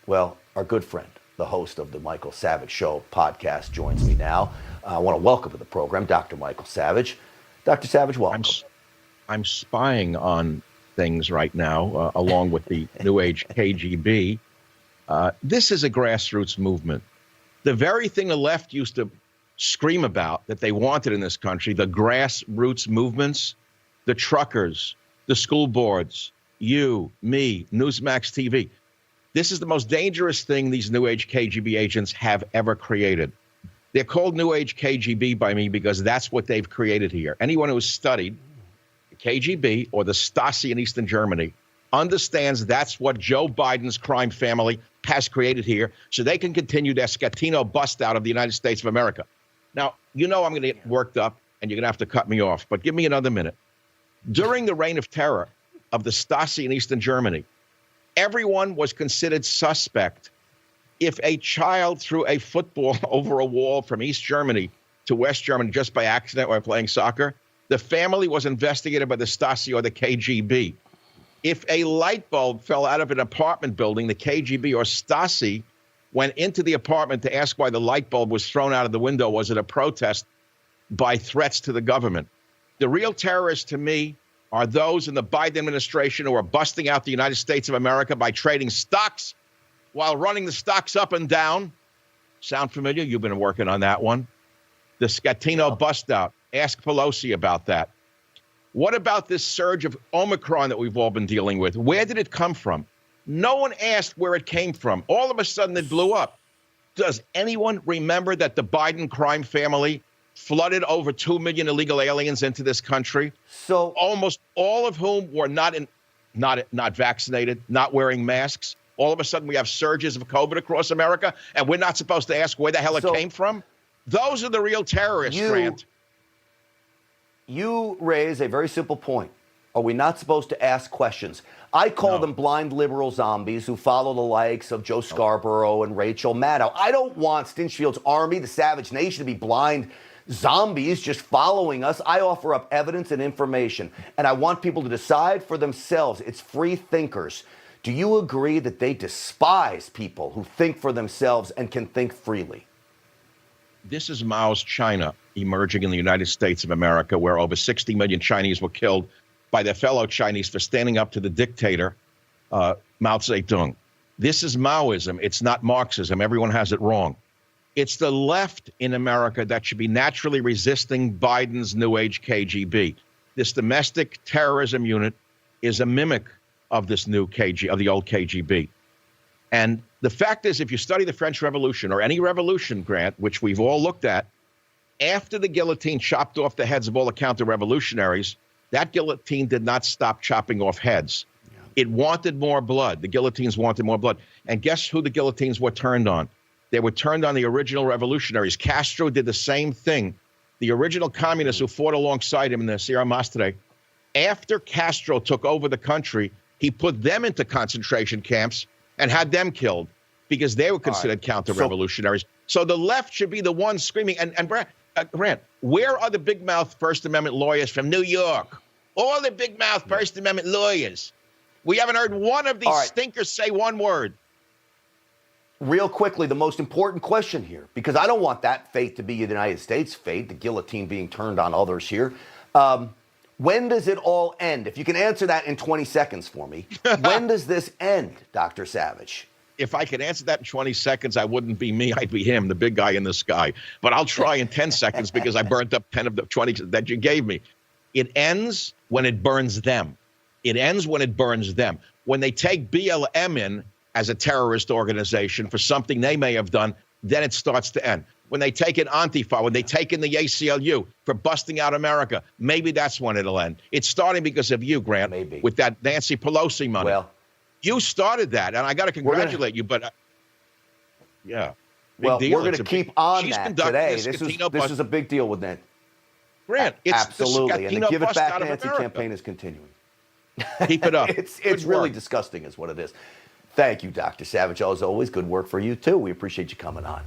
Well, our good friend, the host of the Michael Savage Show podcast, joins me now. I want to welcome to the program Dr. Michael Savage. Dr. Savage, welcome. I'm spying on things right now, along with the New Age KGB. This is a grassroots movement. The very thing the left used to scream about that they wanted in this country, the grassroots movements, the truckers, the school boards, you, me, Newsmax TV. This is the most dangerous thing these New Age KGB agents have ever created. They're called New Age KGB by me because that's what they've created here. Anyone who has studied the KGB or the Stasi in Eastern Germany understands that's what Joe Biden's crime family has created here so they can continue their Scatino bust out of the United States of America. Now, you know I'm going to get worked up and you're going to have to cut me off, but give me another minute. During the reign of terror of the Stasi in Eastern Germany, everyone was considered suspect. If a child threw a football over a wall from East Germany to West Germany just by accident while playing soccer, the family was investigated by the Stasi or the KGB. If a light bulb fell out of an apartment building, the KGB or Stasi went into the apartment to ask why the light bulb was thrown out of the window. Was it a protest by threats to the government? The real terrorists to me are those in the Biden administration who are busting out the United States of America by trading stocks while running the stocks up and down. Sound familiar? You've been working on that one. The Scatino bust out. Ask Pelosi about that. What about this surge of Omicron that we've all been dealing with? Where did it come from? No one asked where it came from. All of a sudden it blew up. Does anyone remember that the Biden crime family flooded over 2 million illegal aliens into this country? So almost all of whom were not vaccinated, not wearing masks. All of a sudden we have surges of COVID across America, and we're not supposed to ask where the hell it came from? Those are the real terrorists, Grant. You raise a very simple point. Are we not supposed to ask questions? I call them blind liberal zombies who follow the likes of Joe Scarborough and Rachel Maddow. I don't want Stinchfield's army, the Savage Nation, to be blind zombies just following us. I offer up evidence and information, and I want people to decide for themselves. It's free thinkers. Do you agree that they despise people who think for themselves and can think freely? This is Mao's China emerging in the United States of America, where over 60 million Chinese were killed by their fellow Chinese for standing up to the dictator, Mao Zedong. This is Maoism. It's not Marxism. Everyone has it wrong. It's the left in America that should be naturally resisting Biden's New Age KGB. This domestic terrorism unit is a mimic of this new of the old KGB. And the fact is, if you study the French Revolution or any revolution, Grant, which we've all looked at, after the guillotine chopped off the heads of all the counter-revolutionaries, that guillotine did not stop chopping off heads. It wanted more blood. The guillotines wanted more blood. And guess who the guillotines were turned on? They were turned on the original revolutionaries. Castro did the same thing. The original communists who fought alongside him in the Sierra Mastre, after Castro took over the country, he put them into concentration camps and had them killed because they were considered counter-revolutionaries. So the left should be the ones screaming. And Grant, where are the big mouth First Amendment lawyers from New York? All the big mouth First Amendment lawyers. We haven't heard one of these stinkers say one word. Real quickly, the most important question here, because I don't want that fate to be the United States' fate, the guillotine being turned on others here. When does it all end? If you can answer that in 20 seconds for me. When does this end, Dr. Savage? If I could answer that in 20 seconds, I wouldn't be me. I'd be him, the big guy in the sky. But I'll try in 10 seconds because I burnt up 10 of the 20 that you gave me. It ends when it burns them. It ends when it burns them. When they take BLM in as a terrorist organization for something they may have done, then it starts to end. When they take in Antifa, when they take in the ACLU for busting out America, maybe that's when it'll end. It's starting because of you, Grant, with that Nancy Pelosi money. Well, you started that, and I got to congratulate you, but yeah. Well, we're going to keep on that today. This is a big deal with that. Grant, it's absolutely, and the Give It Back Nancy campaign is continuing. Keep it up. It's really disgusting is what it is. Thank you, Dr. Savage. As always, good work for you, too. We appreciate you coming on.